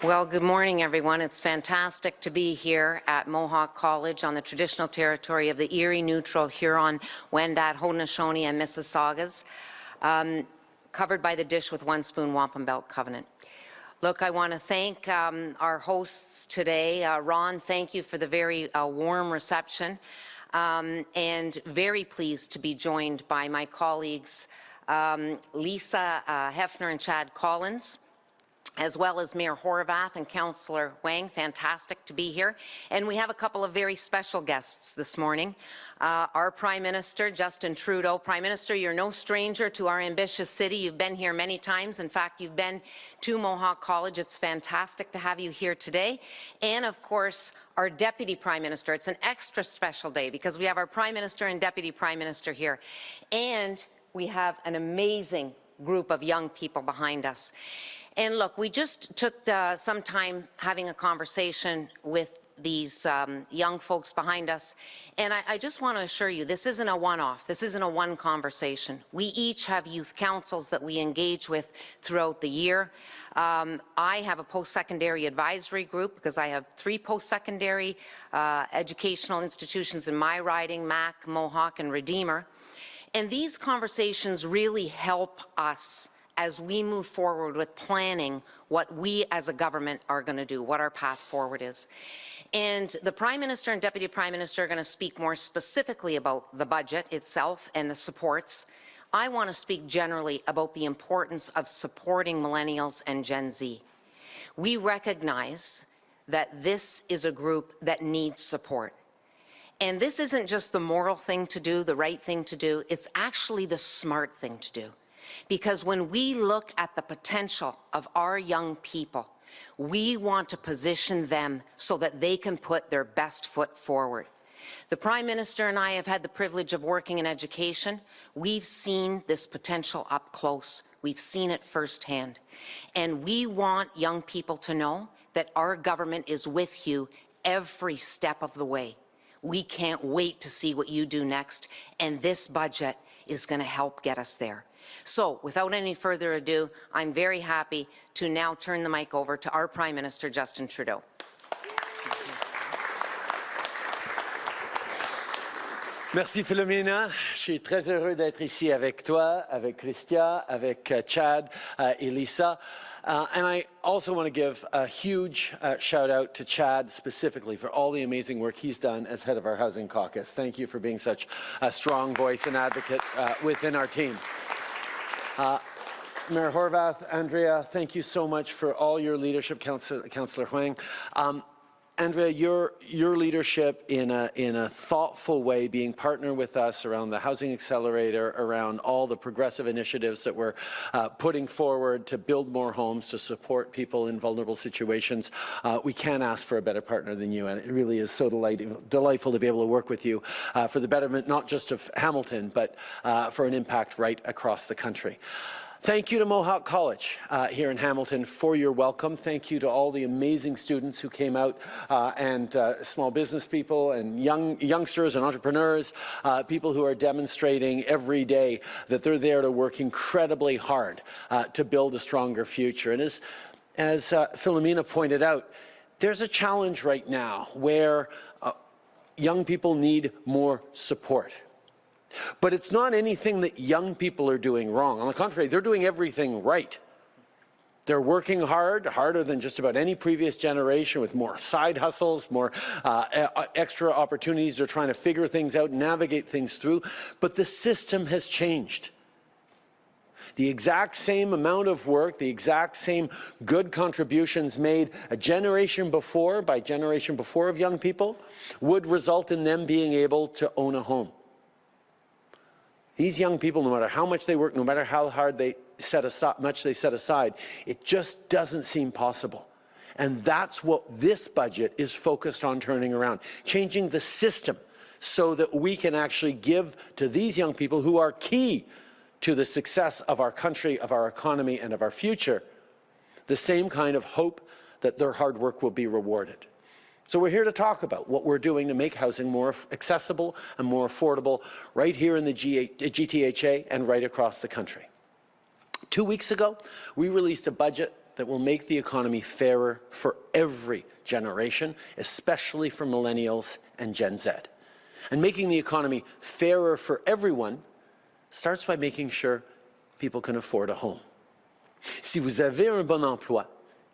Well, good morning, everyone. It's fantastic to be here at Mohawk College on the traditional territory of the Erie, Neutral, Huron, Wendat, Haudenosaunee, and Mississaugas, covered by the Dish with One Spoon Wampum Belt Covenant. Look, I want to thank our hosts today. Ron, thank you for the very warm reception, and very pleased to be joined by my colleagues Lisa Hefner and Chad Collins, as well as Mayor Horvath and Councillor Wang. Fantastic to be here. And we have a couple of very special guests this morning. Our Prime Minister, Justin Trudeau. Prime Minister, you're no stranger to our ambitious city. You've been here many times. In fact, you've been to Mohawk College. It's fantastic to have you here today. And of course, our Deputy Prime Minister. It's an extra special day because we have our Prime Minister and Deputy Prime Minister here. And we have an amazing group of young people behind us. And look, we just took some time having a conversation with these young folks behind us, and I just want to assure you, this isn't a one-off. This isn't a one conversation. We each have youth councils that we engage with throughout the year. I have a post-secondary advisory group because I have 3 post-secondary educational institutions in my riding, MAC, Mohawk, and Redeemer. And these conversations really help us as we move forward with planning what we as a government are going to do, what our path forward is. And the Prime Minister and Deputy Prime Minister are going to speak more specifically about the budget itself and the supports. I want to speak generally about the importance of supporting millennials and Gen Z. We recognize that this is a group that needs support. And this isn't just the moral thing to do, the right thing to do, it's actually the smart thing to do. Because when we look at the potential of our young people, we want to position them so that they can put their best foot forward. The Prime Minister and I have had the privilege of working in education. We've seen this potential up close. We've seen it firsthand. And we want young people to know that our government is with you every step of the way. We can't wait to see what you do next, and this budget is going to help get us there. So, without any further ado, I'm very happy to now turn the mic over to our Prime Minister, Justin Trudeau. Merci Filomena. Je suis très heureux d'être ici avec toi, avec Chrystia, avec Chad et Lisa. And I also want to give a huge shout out to Chad specifically for all the amazing work he's done as head of our Housing Caucus. Thank you for being such a strong voice and advocate within our team. Mayor Horvath, Andrea, thank you so much for all your leadership, Councillor Huang. Andrea, your leadership in a thoughtful way, being partner with us around the Housing Accelerator, around all the progressive initiatives that we're putting forward to build more homes, to support people in vulnerable situations. We can't ask for a better partner than you, and it really is so delightful to be able to work with you for the betterment not just of Hamilton, but for an impact right across the country. Thank you to Mohawk College here in Hamilton for your welcome. Thank you to all the amazing students who came out and small business people and youngsters and entrepreneurs, people who are demonstrating every day that they're there to work incredibly hard to build a stronger future. And as Filomena pointed out, there's a challenge right now where young people need more support. But it's not anything that young people are doing wrong. On the contrary, they're doing everything right. They're working hard, harder than just about any previous generation, with more side hustles, more extra opportunities. They're trying to figure things out, navigate things through. But the system has changed. The exact same amount of work, the exact same good contributions made a generation before, by generation before of young people, would result in them being able to own a home. These young people, no matter how much they work, no matter how hard they set aside, it just doesn't seem possible. And that's what this budget is focused on turning around, changing the system so that we can actually give to these young people who are key to the success of our country, of our economy, and of our future, the same kind of hope that their hard work will be rewarded. So we're here to talk about what we're doing to make housing more accessible and more affordable right here in the GTHA and right across the country. 2 weeks ago, we released a budget that will make the economy fairer for every generation, especially for millennials and Gen Z. And making the economy fairer for everyone starts by making sure people can afford a home. Si vous avez un bon emploi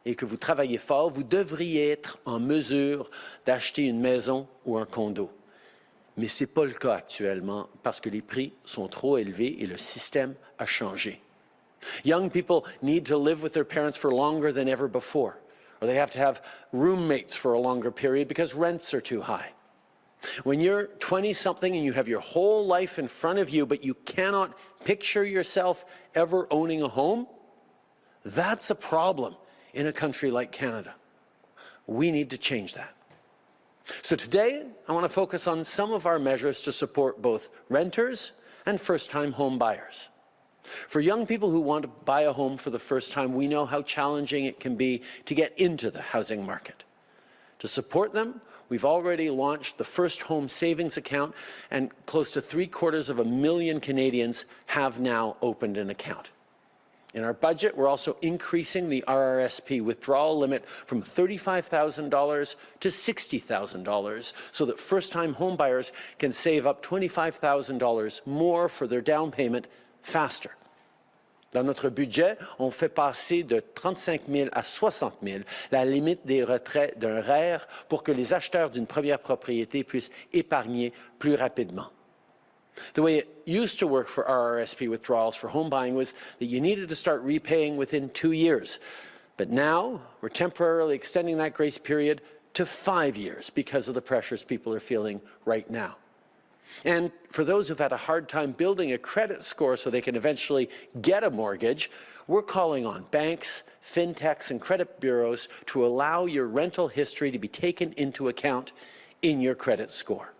et que vous travaillez fort, vous devriez être en mesure d'acheter une maison ou un condo. Mais ce n'est pas le cas actuellement parce que les prix sont trop élevés et le système a changé. Young people need to live with their parents for longer than ever before, or they have to have roommates for a longer period because rents are too high. When you're 20-something and you have your whole life in front of you, but you cannot picture yourself ever owning a home, that's a problem in a country like Canada. We need to change that. So today, I want to focus on some of our measures to support both renters and first-time home buyers. For young people who want to buy a home for the first time, we know how challenging it can be to get into the housing market. To support them, we've already launched the First Home Savings Account, and close to 750,000 Canadians have now opened an account. In our budget, we're also increasing the RRSP withdrawal limit from $35,000 to $60,000 so that first-time homebuyers can save up $25,000 more for their down payment faster. Dans notre budget, on fait passer de 35 000 à 60 000 la limite des retraits d'un REER pour que les acheteurs d'une première propriété puissent épargner plus rapidement. The way it used to work for RRSP withdrawals for home buying was that you needed to start repaying within 2 years. But now, we're temporarily extending that grace period to 5 years because of the pressures people are feeling right now. And for those who've had a hard time building a credit score so they can eventually get a mortgage, we're calling on banks, fintechs, and credit bureaus to allow your rental history to be taken into account in your credit score.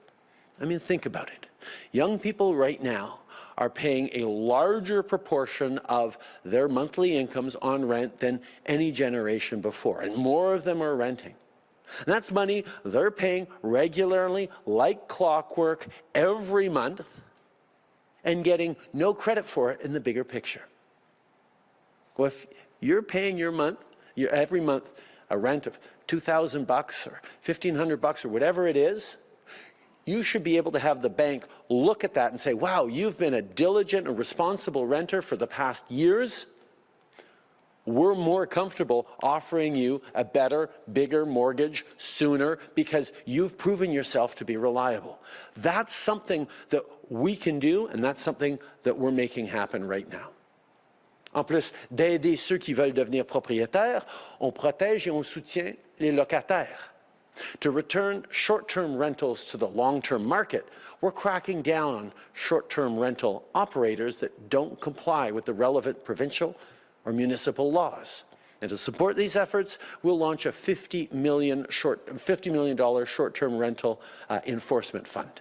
I mean, think about it. Young people right now are paying a larger proportion of their monthly incomes on rent than any generation before, and more of them are renting. And that's money they're paying regularly, like clockwork, every month, and getting no credit for it in the bigger picture. Well, if you're paying every month a rent of $2,000 or $1,500 or whatever it is, you should be able to have the bank look at that and say, wow, you've been a diligent and responsible renter for the past years. We're more comfortable offering you a better, bigger mortgage sooner because you've proven yourself to be reliable. That's something that we can do, and that's something that we're making happen right now. En plus d'aider ceux qui veulent devenir propriétaires, on protège et on soutient les locataires. To return short-term rentals to the long-term market, we're cracking down on short-term rental operators that don't comply with the relevant provincial or municipal laws. And to support these efforts, we'll launch a $50 million short-term rental enforcement fund.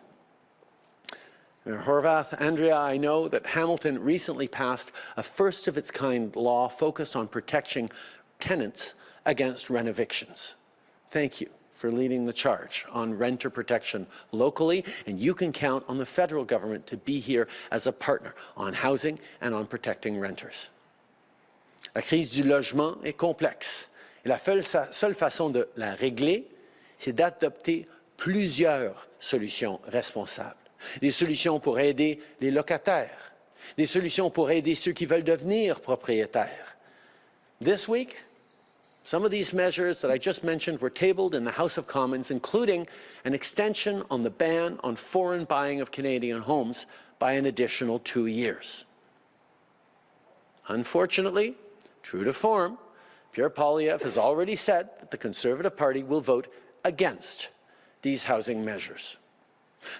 Mayor Horwath, Andrea, I know that Hamilton recently passed a first-of-its-kind law focused on protecting tenants against rent evictions. Thank you for leading the charge on renter protection locally, and you can count on the federal government to be here as a partner on housing and on protecting renters. La crise du logement est complexe, et la seule façon de la régler, c'est d'adopter plusieurs solutions responsables. Des solutions pour aider les locataires, des solutions pour aider ceux qui veulent devenir propriétaires. This week, some of these measures that I just mentioned were tabled in the House of Commons, including an extension on the ban on foreign buying of Canadian homes by an additional 2 years. Unfortunately, true to form, Pierre Poilievre has already said that the Conservative Party will vote against these housing measures.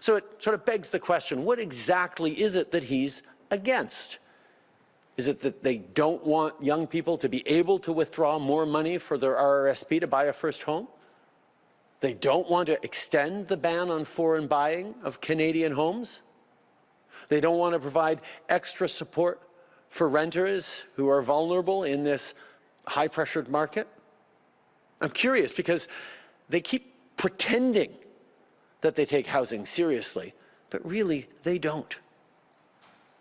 So it sort of begs the question, what exactly is it that he's against? Is it that they don't want young people to be able to withdraw more money for their RRSP to buy a first home? They don't want to extend the ban on foreign buying of Canadian homes? They don't want to provide extra support for renters who are vulnerable in this high-pressured market? I'm curious because they keep pretending that they take housing seriously, but really they don't.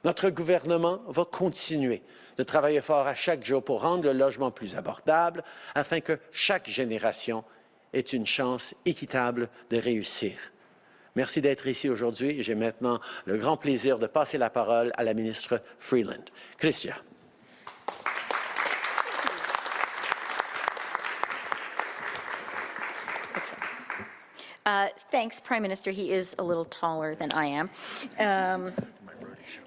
Notre gouvernement va continuer de travailler fort à chaque jour pour rendre le logement plus abordable afin que chaque génération ait une chance équitable de réussir. Merci d'être ici aujourd'hui. J'ai maintenant le grand plaisir de passer la parole à la ministre Freeland. Chrystia. Thanks, Prime Minister. He is a little taller than I am.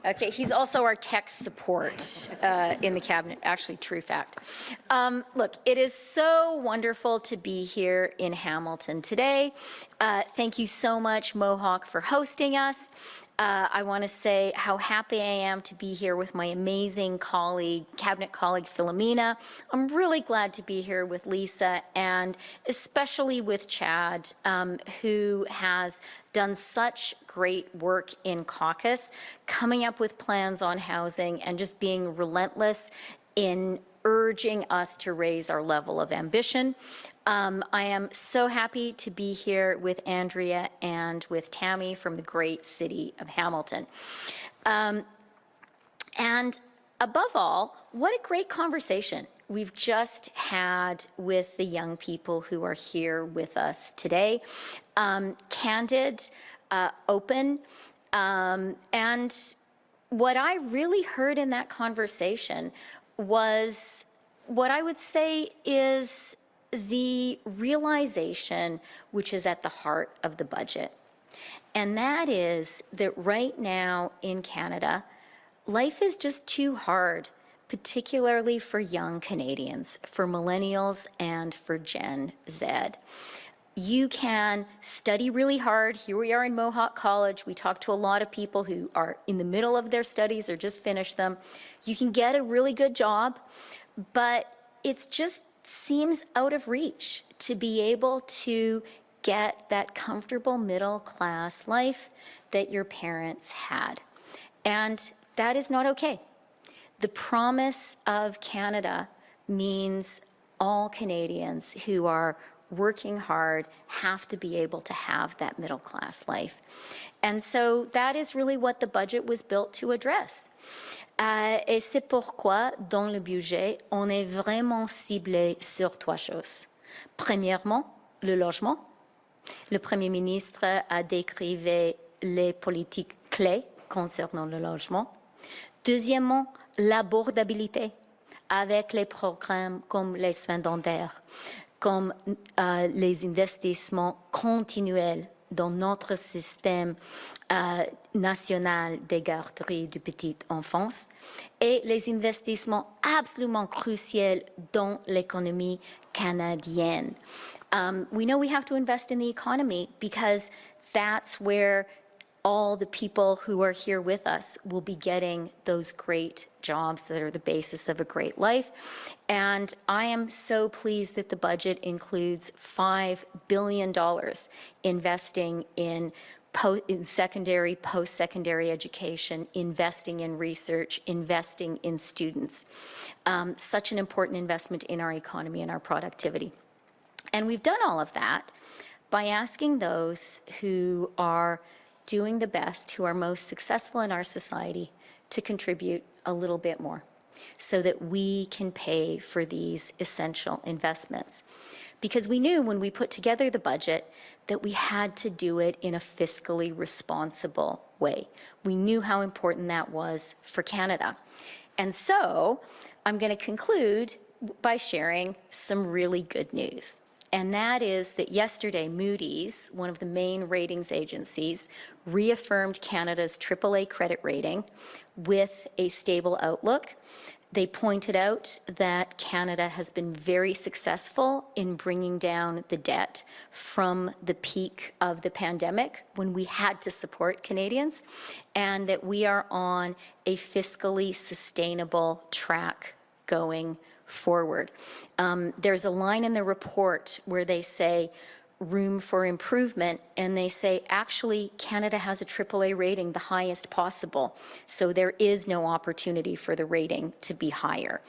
Okay, he's also our tech support in the cabinet, actually, true fact. Look, it is so wonderful to be here in Hamilton today. Thank you so much, Mohawk, for hosting us. I want to say how happy I am to be here with my amazing colleague, cabinet colleague Filomena. I'm really glad to be here with Lisa and especially with Chad, who has done such great work in caucus, coming up with plans on housing and just being relentless in urging us to raise our level of ambition. I am so happy to be here with Andrea and with Tammy from the great city of Hamilton. And above all, what a great conversation we've just had with the young people who are here with us today. Candid, open, and what I really heard in that conversation was what I would say is the realization which is at the heart of the budget. And that is that right now in Canada, life is just too hard, particularly for young Canadians, for millennials and for Gen Z. You can study really hard. Here we are in Mohawk College. We talk to a lot of people who are in the middle of their studies or just finished them. You can get a really good job, but it just seems out of reach to be able to get that comfortable middle class life that your parents had. And that is not okay. The promise of Canada means all Canadians who are working hard have to be able to have that middle class life. And so that is really what the budget was built to address. Et c'est pourquoi, dans le budget, on est vraiment ciblé sur trois choses. Premièrement, le logement. Le Premier ministre a décrit les politiques clés concernant le logement. Deuxièmement, l'abordabilité avec les programmes comme les soins dentaires, comme les investissements continuels dans notre système national des garderies de petite enfance et les investissements absolument cruciaux dans l'économie canadienne. We know we have to invest in the economy because that's where all the people who are here with us will be getting those great jobs that are the basis of a great life. And I am so pleased that the budget includes $5 billion investing in secondary, post-secondary education, investing in research, investing in students. Such an important investment in our economy and our productivity. And we've done all of that by asking those who are doing the best, who are most successful in our society, to contribute a little bit more so that we can pay for these essential investments. Because we knew when we put together the budget that we had to do it in a fiscally responsible way. We knew how important that was for Canada. And so I'm going to conclude by sharing some really good news. And that is that yesterday, Moody's, one of the main ratings agencies, reaffirmed Canada's AAA credit rating with a stable outlook. They pointed out that Canada has been very successful in bringing down the debt from the peak of the pandemic when we had to support Canadians, and that we are on a fiscally sustainable track going forward. There's a line in the report where they say room for improvement, and they say actually Canada has a AAA rating, the highest possible, so there is no opportunity for the rating to be higher.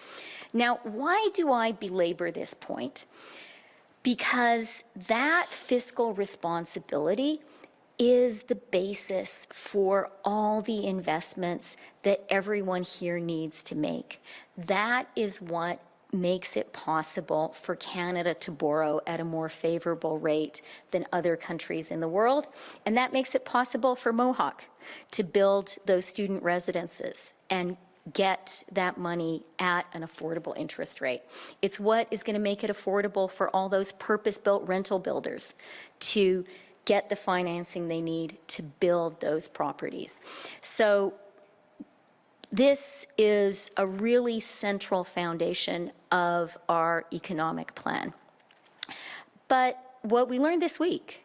Now, why do I belabor this point? Because that fiscal responsibility is the basis for all the investments that everyone here needs to make. That is what makes it possible for Canada to borrow at a more favorable rate than other countries in the world. And that makes it possible for Mohawk to build those student residences and get that money at an affordable interest rate. It's what is going to make it affordable for all those purpose-built rental builders to get the financing they need to build those properties. So this is a really central foundation of our economic plan. But what we learned this week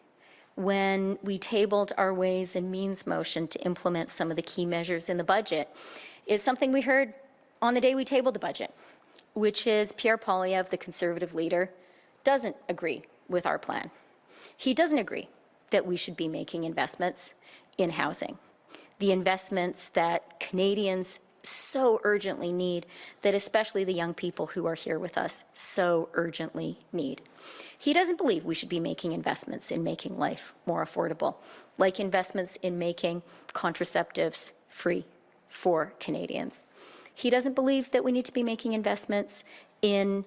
when we tabled our Ways and Means motion to implement some of the key measures in the budget is something we heard on the day we tabled the budget, which is Pierre Poilievre, the Conservative leader, doesn't agree with our plan. He doesn't agree that we should be making investments in housing, the investments that Canadians so urgently need, that especially the young people who are here with us so urgently need. He doesn't believe we should be making investments in making life more affordable, like investments in making contraceptives free for Canadians. He doesn't believe that we need to be making investments in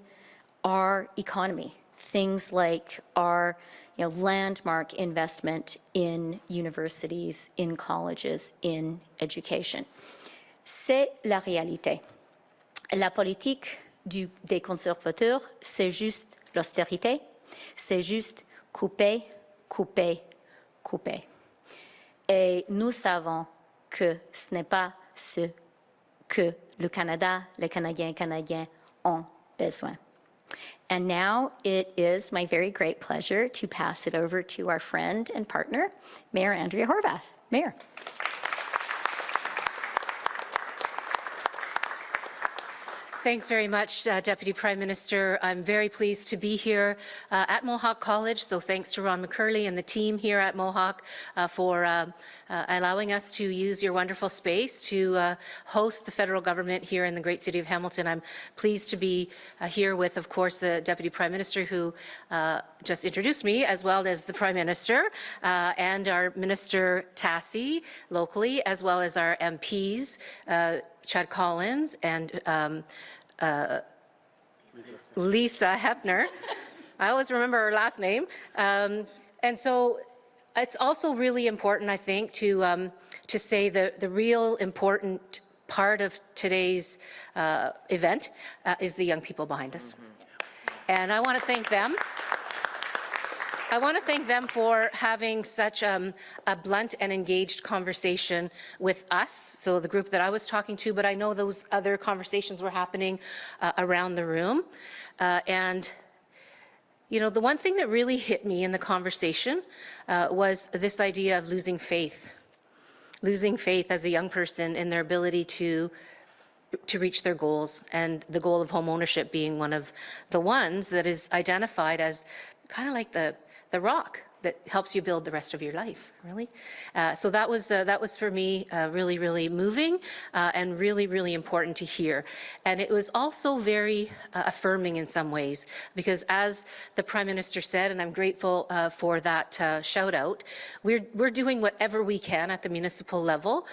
our economy, things like our landmark investment in universities, in colleges, in education. C'est la réalité. La politique des conservateurs, c'est juste l'austérité, c'est juste couper, couper, couper. Et nous savons que ce n'est pas ce que le Canada, les Canadiens ont besoin. And now it is my very great pleasure to pass it over to our friend and partner, Mayor Andrea Horwath. Mayor. Thanks very much, Deputy Prime Minister. I'm very pleased to be here at Mohawk College, so thanks to Ron McCurley and the team here at Mohawk for allowing us to use your wonderful space to host the federal government here in the great city of Hamilton. I'm pleased to be here with, of course, the Deputy Prime Minister who just introduced me, as well as the Prime Minister and our Minister Tassi locally, as well as our MPs, Chad Collins and Lisa Hepner. I always remember her last name. And so it's also really important, I think, to say the real important part of today's event is the young people behind us. And I want to thank them. I want to thank them for having such a blunt and engaged conversation with us, so the group that I was talking to, but I know those other conversations were happening around the room. And, you know, the one thing that really hit me in the conversation was this idea of losing faith as a young person in their ability to reach their goals, and the goal of home ownership being one of the ones that is identified as kind of like the rock that helps you build the rest of your life, really. So that was for me really, really moving and really, really important to hear. And it was also very affirming in some ways, because as the Prime Minister said, and I'm grateful for that shout out, we're doing whatever we can at the municipal level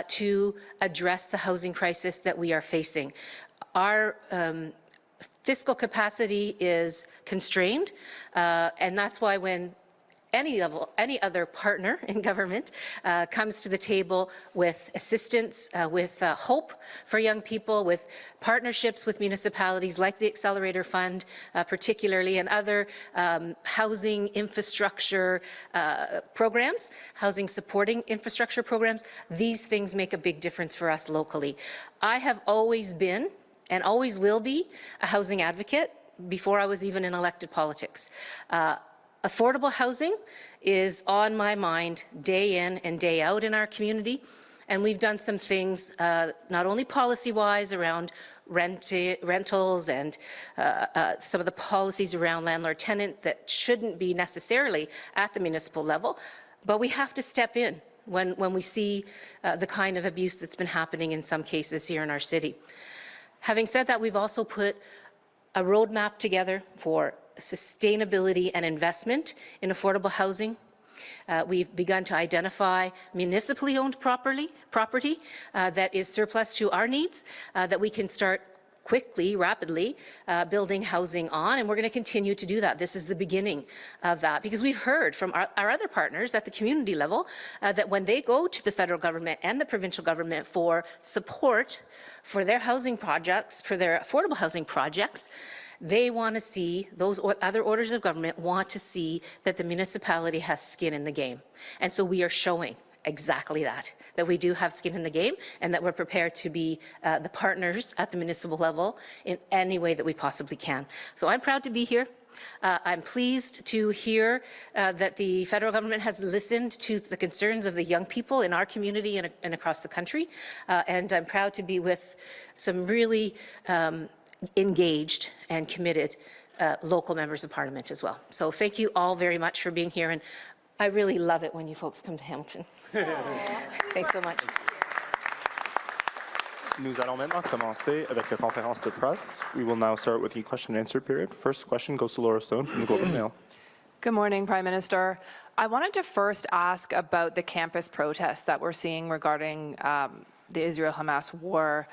to address the housing crisis that we are facing. Our fiscal capacity is constrained, and that's why when any other partner in government comes to the table with assistance, with hope for young people, with partnerships with municipalities like the Accelerator Fund particularly, and other housing infrastructure programs, housing supporting infrastructure programs, these things make a big difference for us locally. I have always been and always will be a housing advocate before I was even in elected politics. Affordable housing is on my mind day in and day out in our community, and we've done some things not only policy-wise around rentals and some of the policies around landlord-tenant that shouldn't be necessarily at the municipal level, but we have to step in when we see the kind of abuse that's been happening in some cases here in our city. Having said that, we've also put a roadmap together for sustainability and investment in affordable housing. We've begun to identify municipally owned property that is surplus to our needs, that we can start quickly, rapidly building housing on, and we're going to continue to do that. This is the beginning of that, because we've heard from our other partners at the community level that when they go to the federal government and the provincial government for support for their housing projects, for their affordable housing projects, they want to see, those other orders of government want to see that the municipality has skin in the game. And so we are showing exactly that we do have skin in the game, and that we're prepared to be the partners at the municipal level in any way that we possibly can. So I'm proud to be here. I'm pleased to hear that the federal government has listened to the concerns of the young people in our community and across the country, and I'm proud to be with some really engaged and committed local members of parliament as well. So thank you all very much for being here, and I really love it when you folks come to Hamilton. Thanks so much. Nous allons maintenant commencer avec la conférence de presse. We will now start with the question and answer period. First question goes to Laura Stone from the Globe and Mail. Good morning, Prime Minister. I wanted to first ask about the campus protests that we're seeing regarding the Israel-Hamas war.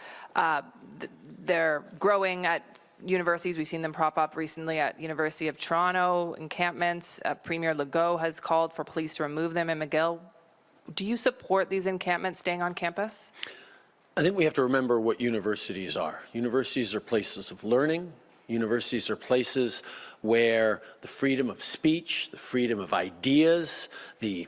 They're growing at universities. We've seen them prop up recently at University of Toronto encampments. Premier Legault has called for police to remove them in McGill. Do you support these encampments staying on campus? I think we have to remember what universities are. Universities are places of learning. Universities are places where the freedom of speech, the freedom of ideas, the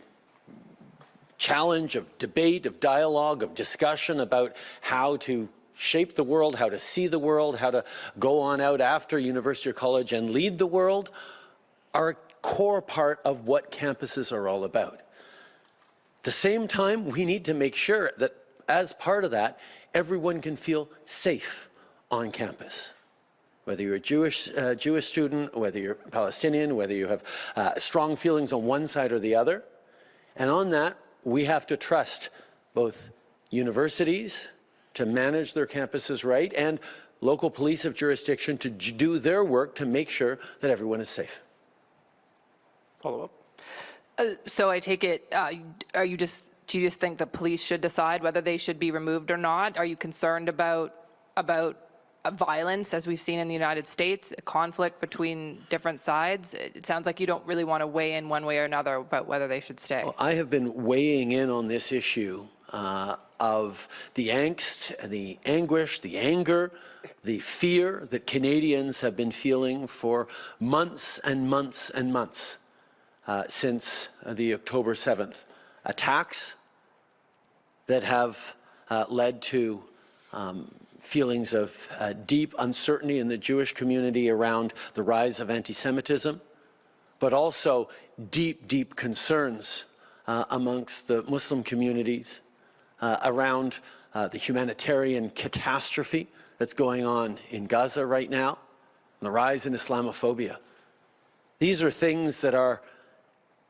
challenge of debate, of dialogue, of discussion about how to shape the world, how to see the world, how to go on out after university or college and lead the world are a core part of what campuses are all about. At the same time, we need to make sure that as part of that, everyone can feel safe on campus. Whether you're a Jewish student, whether you're Palestinian, whether you have strong feelings on one side or the other. And on that, we have to trust both universities to manage their campuses right and local police of jurisdiction to do their work to make sure that everyone is safe. Follow up. So I take it, do you just think the police should decide whether they should be removed or not? Are you concerned about violence, as we've seen in the United States, a conflict between different sides? It sounds like you don't really want to weigh in one way or another about whether they should stay. Well, I have been weighing in on this issue of the angst, the anguish, the anger, the fear that Canadians have been feeling for months and months and months since the October 7th attacks that have led to feelings of deep uncertainty in the Jewish community around the rise of anti-Semitism, but also deep, deep concerns amongst the Muslim communities around the humanitarian catastrophe that's going on in Gaza right now, and the rise in Islamophobia. These are things that are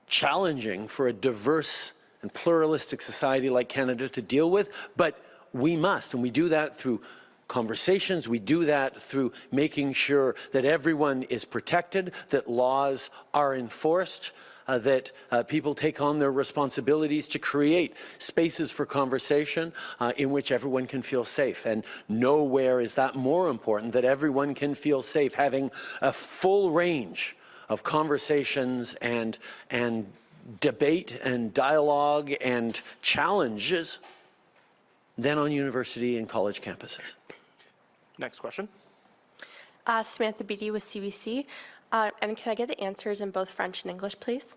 challenging for a diverse and pluralistic society like Canada to deal with, but we must, and we do that through conversations, we do that through making sure that everyone is protected, that laws are enforced, that people take on their responsibilities to create spaces for conversation in which everyone can feel safe. And nowhere is that more important, that everyone can feel safe, having a full range of conversations and debate and dialogue and challenges than on university and college campuses. Next question. Samantha Beattie with CBC. And can I get the answers in both French and English, please?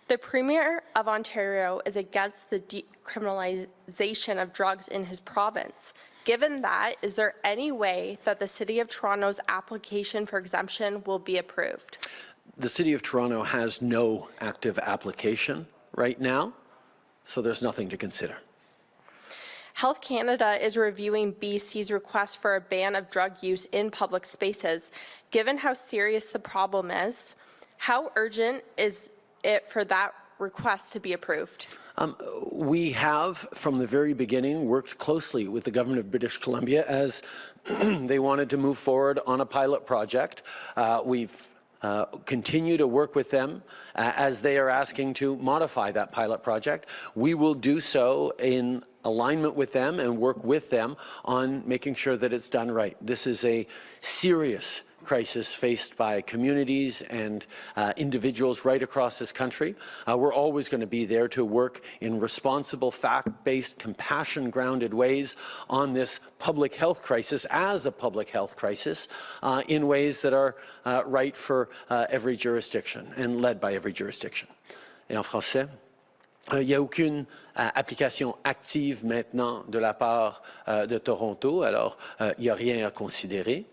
The Premier of Ontario is against the decriminalization of drugs in his province. Given that, is there any way that the City of Toronto's application for exemption will be approved? The City of Toronto has no active application right now, so there's nothing to consider. Health Canada is reviewing BC's request for a ban of drug use in public spaces. Given how serious the problem is, how urgent is it for that request to be approved? We have, from the very beginning, worked closely with the government of British Columbia as they wanted to move forward on a pilot project. We've continue to work with them as they are asking to modify that pilot project. We will do so in alignment with them and work with them on making sure that it's done right. This is a serious crisis faced by communities and individuals right across this country. We're always going to be there to work in responsible, fact-based, compassion-grounded ways on this public health crisis as a public health crisis in ways that are right for every jurisdiction and led by every jurisdiction. Et en français? Il n'y a aucune application active maintenant de la part de Toronto, alors il n'y a rien à considérer.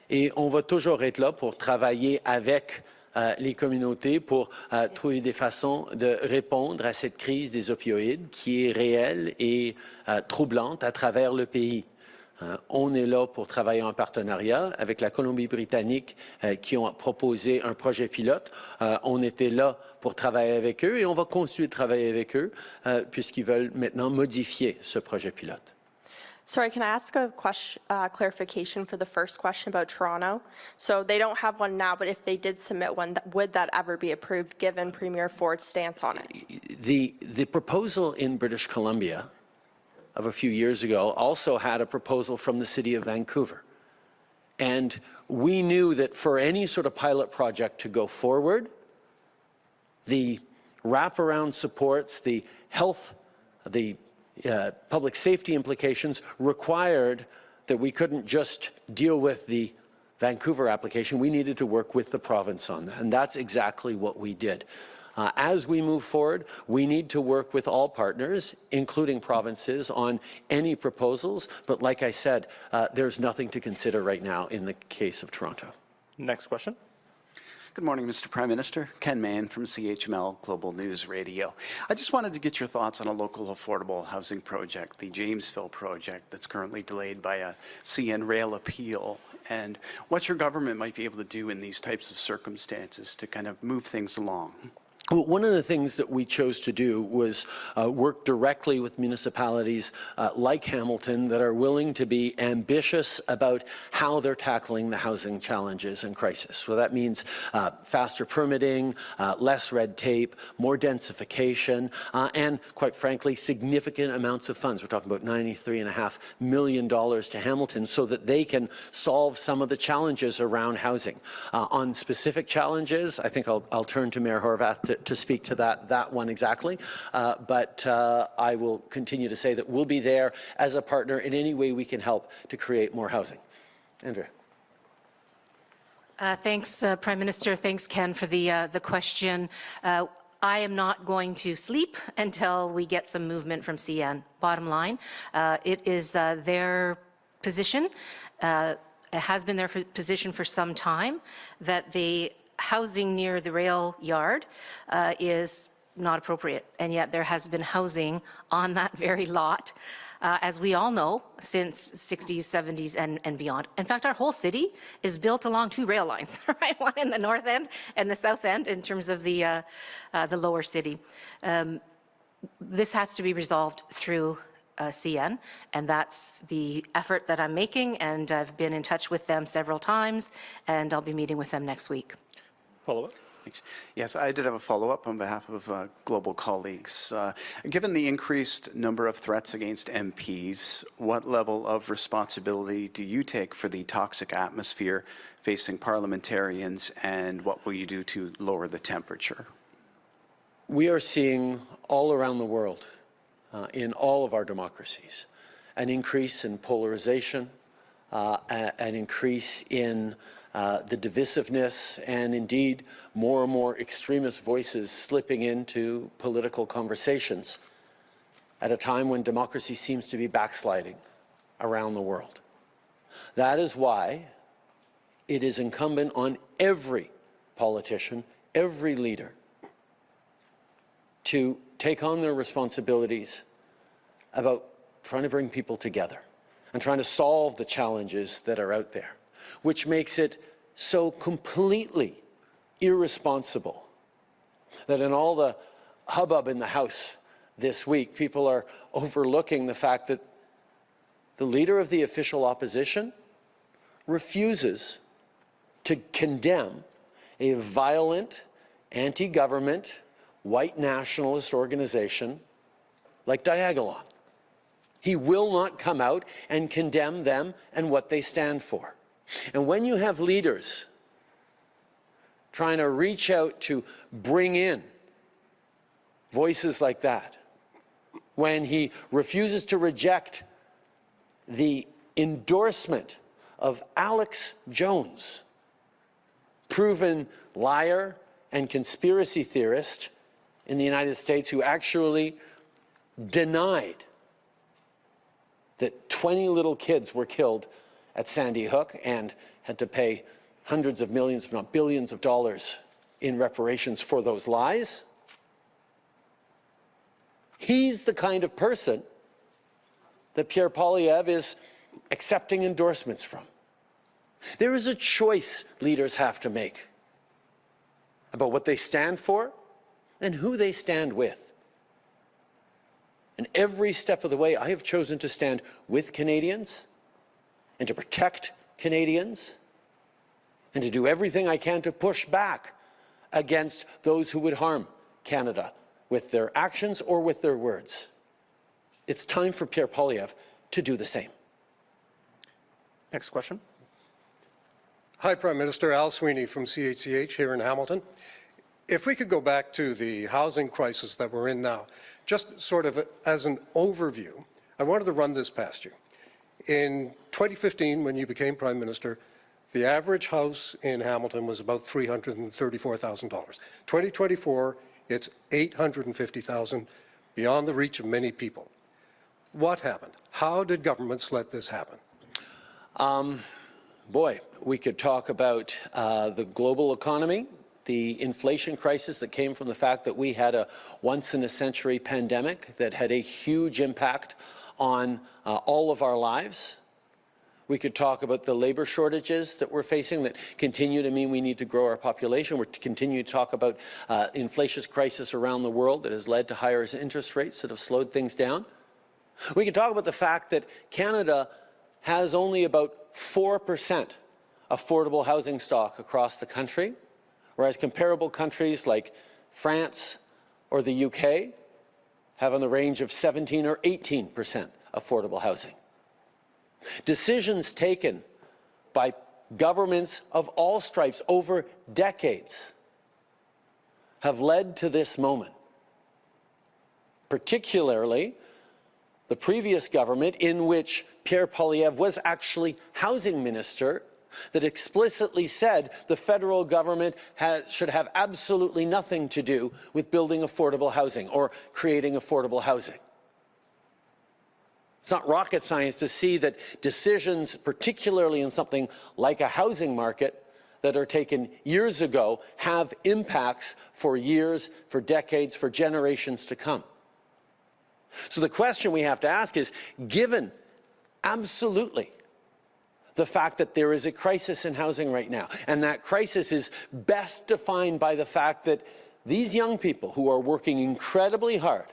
Et on va toujours être là pour travailler avec les communautés pour trouver des façons de répondre à cette crise des opioïdes qui est réelle et troublante à travers le pays. On est là pour travailler en partenariat avec la Colombie-Britannique qui ont proposé un projet pilote. On était là pour travailler avec eux et on va continuer de travailler avec eux puisqu'ils veulent maintenant modifier ce projet pilote. Sorry, can I ask a question, clarification for the first question about Toronto? So they don't have one now, but if they did submit one, would that ever be approved given Premier Ford's stance on it? The proposal in British Columbia of a few years ago also had a proposal from the City of Vancouver. And we knew that for any sort of pilot project to go forward, the wraparound supports, the health, the public safety implications required that we couldn't just deal with the Vancouver application. We needed to work with the province on that, and that's exactly what we did. As we move forward, we need to work with all partners, including provinces, on any proposals, but like I said, there's nothing to consider right now in the case of Toronto. Next question. Good morning, Mr. Prime Minister. Ken Mann from CHML Global News Radio. I just wanted to get your thoughts on a local affordable housing project, the Jamesville project that's currently delayed by a CN Rail appeal, and what your government might be able to do in these types of circumstances to kind of move things along. Well, one of the things that we chose to do was work directly with municipalities like Hamilton that are willing to be ambitious about how they're tackling the housing challenges and crisis. So that means faster permitting, less red tape, more densification, and quite frankly, significant amounts of funds. We're talking about $93.5 million to Hamilton so that they can solve some of the challenges around housing. On specific challenges, I think I'll turn to Mayor Horvath to speak to that one exactly, but I will continue to say that we'll be there as a partner in any way we can help to create more housing. Andrea. Thanks, Prime Minister. Thanks, Ken, for the question. I am not going to sleep until we get some movement from CN. Bottom line, it is their position, it has been their position for some time, that the housing near the rail yard is not appropriate, and yet there has been housing on that very lot, as we all know, since 60s, 70s, and beyond. In fact, our whole city is built along two rail lines, right? One in the north end and the south end in terms of the lower city. This has to be resolved through CN, and that's the effort that I'm making, and I've been in touch with them several times, and I'll be meeting with them next week. Follow-up? Yes, I did have a follow-up on behalf of global colleagues. Given the increased number of threats against MPs, what level of responsibility do you take for the toxic atmosphere facing parliamentarians, and what will you do to lower the temperature? We are seeing all around the world, in all of our democracies, an increase in polarization, an increase in the divisiveness, and indeed more and more extremist voices slipping into political conversations at a time when democracy seems to be backsliding around the world. That is why it is incumbent on every politician, every leader, to take on their responsibilities about trying to bring people together and trying to solve the challenges that are out there, which makes it so completely irresponsible that in all the hubbub in the House this week, people are overlooking the fact that the leader of the official opposition refuses to condemn a violent, anti-government, white nationalist organization like Diagolon. He will not come out and condemn them and what they stand for. And when you have leaders trying to reach out to bring in voices like that, when he refuses to reject the endorsement of Alex Jones, proven liar and conspiracy theorist in the United States, who actually denied that 20 little kids were killed at Sandy Hook and had to pay hundreds of millions, if not billions of dollars in reparations for those lies. He's the kind of person that Pierre Poilievre is accepting endorsements from. There is a choice leaders have to make about what they stand for and who they stand with. And every step of the way, I have chosen to stand with Canadians and to protect Canadians and to do everything I can to push back against those who would harm Canada with their actions or with their words. It's time for Pierre Poilievre to do the same. Next question. Hi, Prime Minister. Al Sweeney from CHCH here in Hamilton. If we could go back to the housing crisis that we're in now, just sort of as an overview, I wanted to run this past you. In 2015, when you became Prime Minister, the average house in Hamilton was about $334,000. 2024, it's $850,000, beyond the reach of many people. What happened? How did governments let this happen? Boy, we could talk about the global economy, the inflation crisis that came from the fact that we had a once-in-a-century pandemic that had a huge impact on all of our lives. We could talk about the labor shortages that we're facing that continue to mean we need to grow our population. We're to continue to talk about inflation crisis around the world that has led to higher interest rates that have slowed things down. We can talk about the fact that Canada has only about 4% affordable housing stock across the country, whereas comparable countries like France or the UK have in the range of 17 or 18% affordable housing. Decisions taken by governments of all stripes over decades have led to this moment, particularly the previous government, in which Pierre Poilievre was actually housing minister, that explicitly said the federal government should have absolutely nothing to do with building affordable housing or creating affordable housing. It's not rocket science to see that decisions, particularly in something like a housing market, that are taken years ago have impacts for years, for decades, for generations to come. So the question we have to ask is, given absolutely the fact that there is a crisis in housing right now, and that crisis is best defined by the fact that these young people who are working incredibly hard,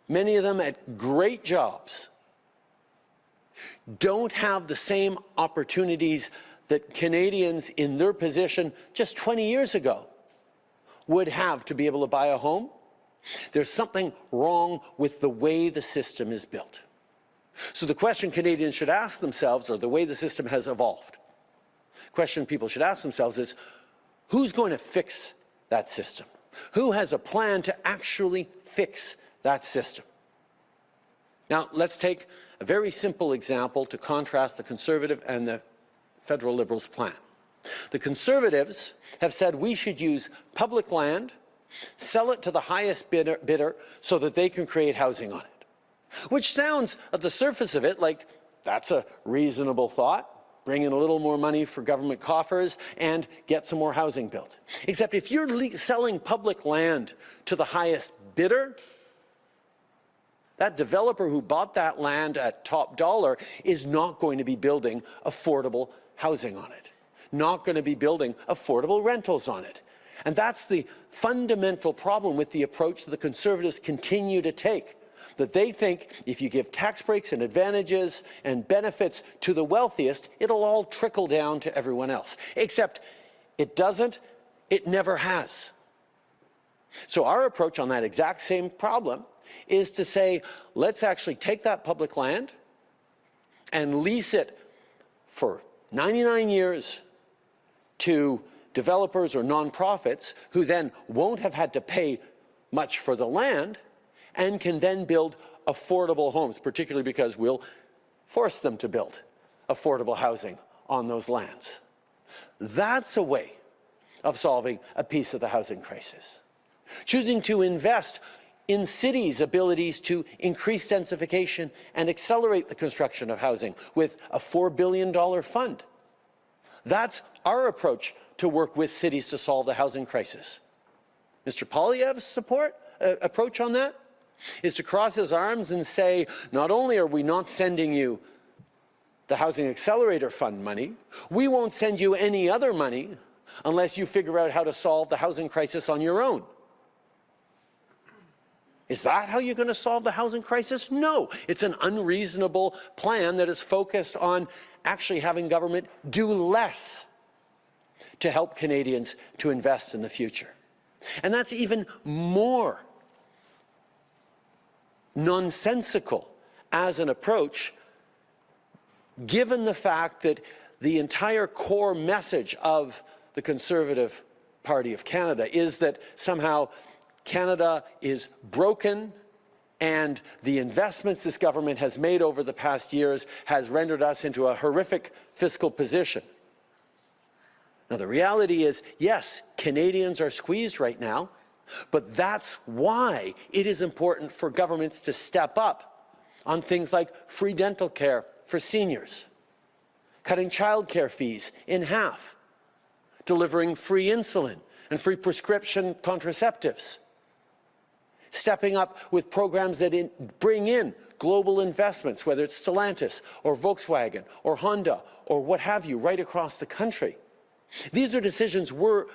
many of them at great jobs, don't have the same opportunities that Canadians in their position just 20 years ago would have to be able to buy a home. There's something wrong with the way the system is built. So the question Canadians should ask themselves, or the way the system has evolved, the question people should ask themselves is, who's going to fix that system? Who has a plan to actually fix that system? Now, let's take a very simple example to contrast the Conservative and the federal Liberals' plan. The Conservatives have said we should use public land, sell it to the highest bidder so that they can create housing on it. Which sounds, at the surface of it, like that's a reasonable thought. Bring in a little more money for government coffers and get some more housing built. Except if you're selling public land to the highest bidder, that developer who bought that land at top dollar is not going to be building affordable housing on it, not going to be building affordable rentals on it. And that's the fundamental problem with the approach that the Conservatives continue to take, that they think if you give tax breaks and advantages and benefits to the wealthiest, it'll all trickle down to everyone else. Except it doesn't, It never has. So our approach on that exact same problem is to say, let's actually take that public land and lease it for 99 years to developers or nonprofits who then won't have had to pay much for the land and can then build affordable homes, particularly because we'll force them to build affordable housing on those lands. That's a way of solving a piece of the housing crisis. Choosing to invest in cities' abilities to increase densification and accelerate the construction of housing with a $4 billion fund. That's our approach to work with cities to solve the housing crisis. Mr. Poilievre's approach on that is to cross his arms and say, not only are we not sending you the Housing Accelerator Fund money, we won't send you any other money unless you figure out how to solve the housing crisis on your own. Is that how you're going to solve the housing crisis? No. It's an unreasonable plan that is focused on actually having government do less to help Canadians to invest in the future. And that's even more nonsensical as an approach, given the fact that the entire core message of the Conservative Party of Canada is that somehow Canada is broken and the investments this government has made over the past years has rendered us into a horrific fiscal position. Now, the reality is, yes, Canadians are squeezed right now, but that's why it is important for governments to step up on things like free dental care for seniors, cutting childcare fees in half, delivering free insulin and free prescription contraceptives, stepping up with programs that bring in global investments, whether it's Stellantis or Volkswagen or Honda or what have you, right across the country. These are decisions we're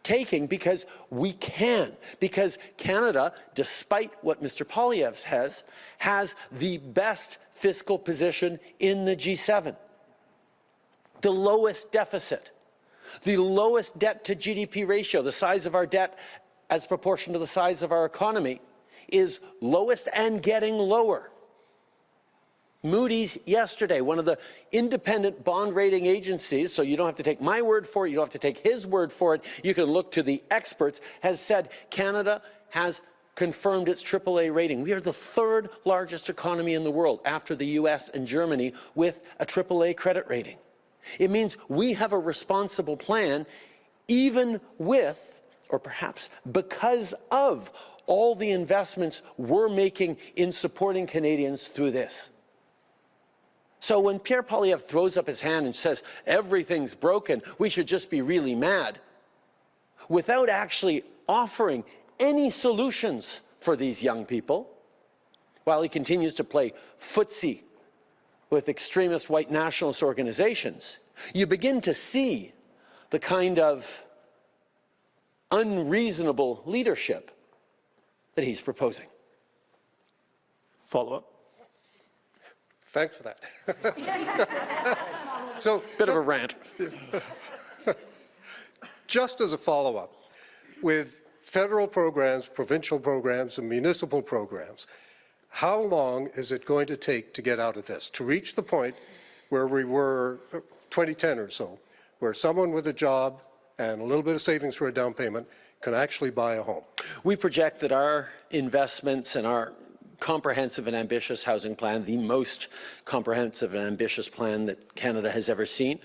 taking because we can, because Canada, despite what Mr. Poilievre has the best fiscal position in the G7, the lowest deficit, the lowest debt to GDP ratio, the size of our debt as proportion to the size of our economy is lowest and getting lower. Moody's yesterday, one of the independent bond rating agencies, so you don't have to take my word for it, you don't have to take his word for it, you can look to the experts, has said Canada has confirmed its AAA rating. We are the third largest economy in the world after the US and Germany with a AAA credit rating. It means we have a responsible plan even with, or perhaps because of, all the investments we're making in supporting Canadians through this. So when Pierre Poilievre throws up his hand and says, everything's broken, we should just be really mad, without actually offering any solutions for these young people, while he continues to play footsie with extremist white nationalist organizations, you begin to see the kind of unreasonable leadership that he's proposing. Follow-up. Thanks for that. So, bit of a rant. Just as a follow-up, with federal programs, provincial programs, and municipal programs, how long is it going to take to get out of this, to reach the point where we were 2010 or so, where someone with a job and a little bit of savings for a down payment can actually buy a home? We project that our investments and our comprehensive and ambitious housing plan, the most comprehensive and ambitious plan that Canada has ever seen,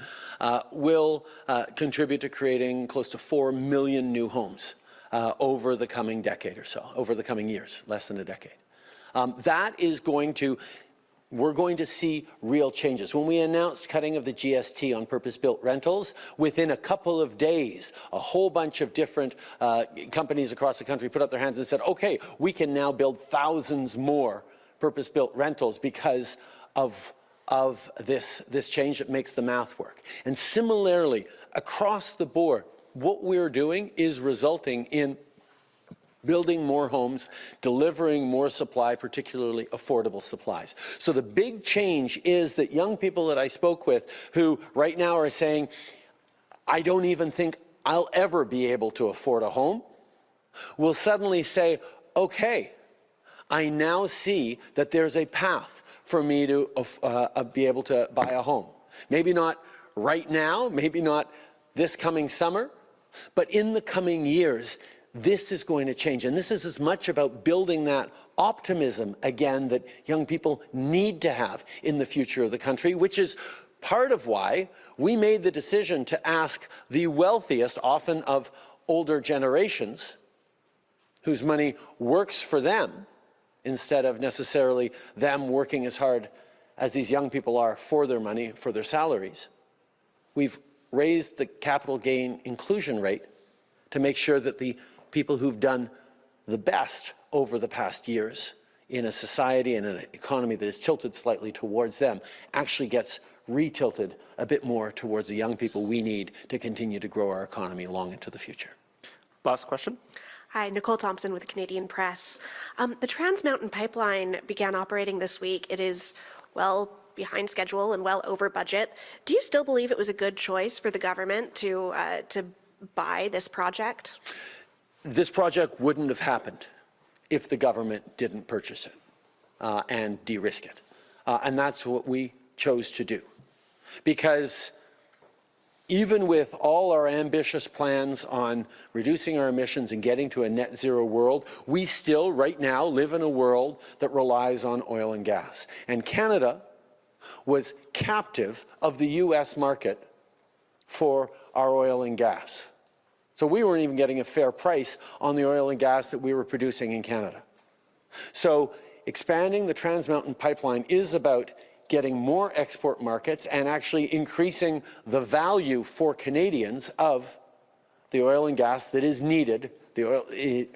will contribute to creating close to 4 million new homes over the coming decade or so, over the coming years, less than a decade. That is going to, we're going to see real changes. When we announced cutting of the GST on purpose-built rentals, within a couple of days, a whole bunch of different companies across the country put up their hands and said, okay, we can now build thousands more purpose-built rentals because of this change that makes the math work. And similarly, across the board, what we're doing is resulting in building more homes, delivering more supply, particularly affordable supplies. So the big change is that young people that I spoke with who right now are saying, I don't even think I'll ever be able to afford a home, will suddenly say, okay, I now see that there's a path for me to be able to buy a home. Maybe not right now, maybe not this coming summer, but in the coming years, this is going to change. And this is as much about building that optimism again that young people need to have in the future of the country, which is part of why we made the decision to ask the wealthiest, often of older generations, whose money works for them, instead of necessarily them working as hard as these young people are for their money, for their salaries. We've raised the capital gain inclusion rate to make sure that the people who've done the best over the past years in a society and an economy that is tilted slightly towards them actually gets retilted a bit more towards the young people we need to continue to grow our economy long into the future. Last question. Hi, Nicole Thompson with the Canadian Press. The Trans Mountain Pipeline began operating this week. It is well behind schedule and well over budget. Do you still believe it was a good choice for the government to buy this project? This project wouldn't have happened if the government didn't purchase it and de-risk it. And that's what we chose to do. Because even with all our ambitious plans on reducing our emissions and getting to a net zero world, we still right now live in a world that relies on oil and gas. And Canada was captive of the US market for our oil and gas. So we weren't even getting a fair price on the oil and gas that we were producing in Canada. So expanding the Trans Mountain Pipeline is about getting more export markets and actually increasing the value for Canadians of the oil and gas that is needed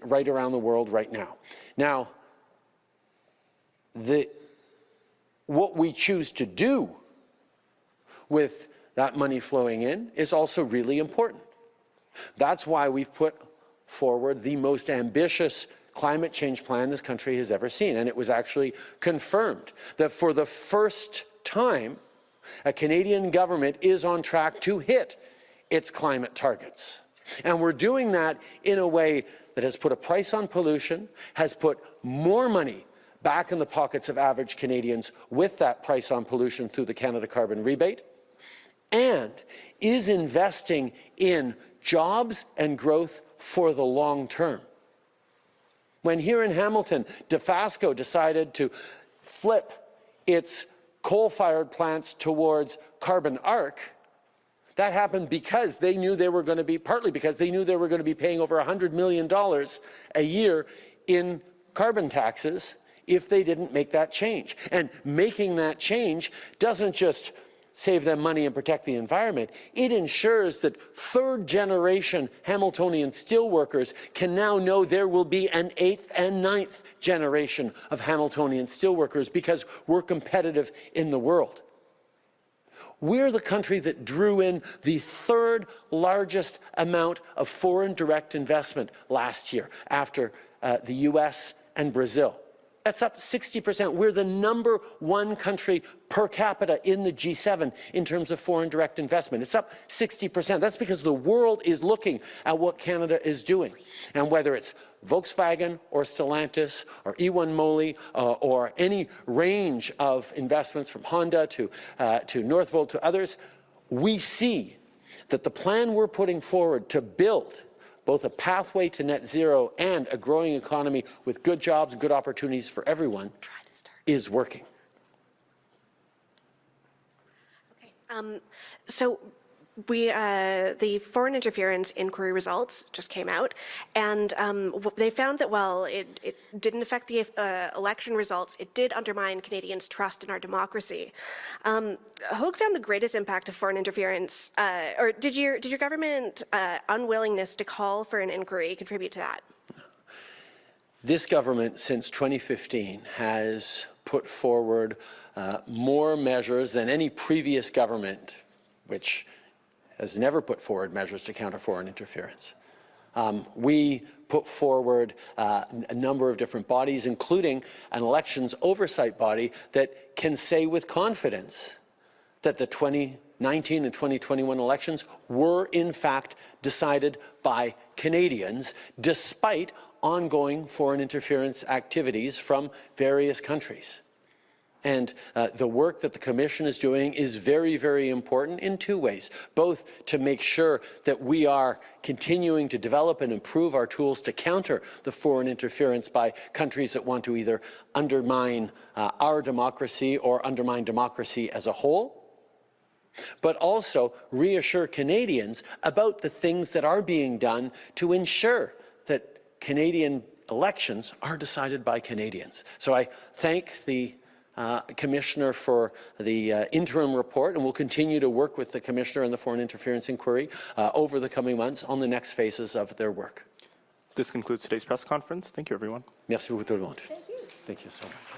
right around the world right now. Now, what we choose to do with that money flowing in is also really important. That's why we've put forward the most ambitious climate change plan this country has ever seen. And it was actually confirmed that for the first time, a Canadian government is on track to hit its climate targets. And we're doing that in a way that has put a price on pollution, has put more money back in the pockets of average Canadians with that price on pollution through the Canada Carbon Rebate, and is investing in jobs and growth for the long term. When here in Hamilton, Dofasco decided to flip its coal-fired plants towards carbon arc, that happened because they knew they were going to be, partly because they knew they were going to be paying over $100 million a year in carbon taxes if they didn't make that change. And making that change doesn't just save them money and protect the environment, it ensures that third-generation Hamiltonian steelworkers can now know there will be an 8th and 9th generation of Hamiltonian steelworkers because we're competitive in the world. We're the country that drew in the third largest amount of foreign direct investment last year after the US and Brazil. That's up 60%. We're the #1 country per capita in the G7 in terms of foreign direct investment. It's up 60%. That's because the world is looking at what Canada is doing. And whether it's Volkswagen or Stellantis or E1 Moly or any range of investments from Honda to Northvolt to others, we see that the plan we're putting forward to build both a pathway to net zero and a growing economy with good jobs and good opportunities for everyone is working. Okay. So the foreign interference inquiry results just came out, and they found that while it didn't affect the election results, it did undermine Canadians' trust in our democracy. Hogue found the greatest impact of foreign interference, or did your government unwillingness to call for an inquiry contribute to that? This government, since 2015, has put forward more measures than any previous government, which has never put forward measures to counter foreign interference. We put forward a number of different bodies, including an elections oversight body that can say with confidence that the 2019 and 2021 elections were in fact decided by Canadians, despite ongoing foreign interference activities from various countries. And the work that the Commission is doing is very, very important in two ways, both to make sure that we are continuing to develop and improve our tools to counter the foreign interference by countries that want to either undermine our democracy or undermine democracy as a whole, but also reassure Canadians about the things that are being done to ensure that Canadian elections are decided by Canadians. So I thank the Commissioner for the interim report, and we'll continue to work with the Commissioner and the Foreign Interference Inquiry over the coming months on the next phases of their work. This concludes today's press conference. Thank you, everyone. Merci beaucoup tout le monde. Thank you so much.